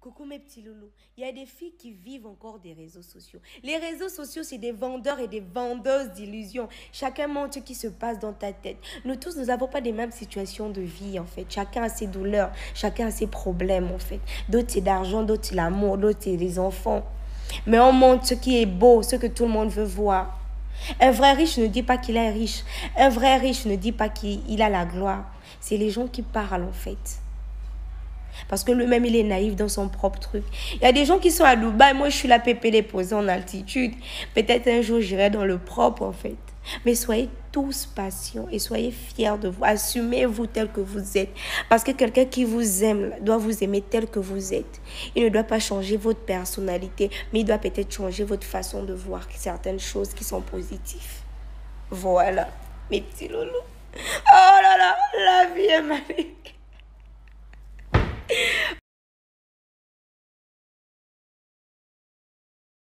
Coucou mes petits loulous, il y a des filles qui vivent encore des réseaux sociaux. Les réseaux sociaux, c'est des vendeurs et des vendeuses d'illusions. Chacun montre ce qui se passe dans ta tête. Nous tous, nous n'avons pas les mêmes situations de vie en fait. Chacun a ses douleurs, chacun a ses problèmes en fait. D'autres c'est d'argent, d'autres c'est l'amour, d'autres c'est les enfants. Mais on montre ce qui est beau, ce que tout le monde veut voir. Un vrai riche ne dit pas qu'il est riche. Un vrai riche ne dit pas qu'il a la gloire. C'est les gens qui parlent en fait. Parce que lui-même, il est naïf dans son propre truc. Il y a des gens qui sont à Dubaï. Moi, je suis là, pépé les posés en altitude. Peut-être un jour, j'irai dans le propre, en fait. Mais soyez tous patients et soyez fiers de vous. Assumez-vous tel que vous êtes. Parce que quelqu'un qui vous aime doit vous aimer tel que vous êtes. Il ne doit pas changer votre personnalité, mais il doit peut-être changer votre façon de voir certaines choses qui sont positives. Voilà, mes petits loulous. Oh là là, la vie est magnifique.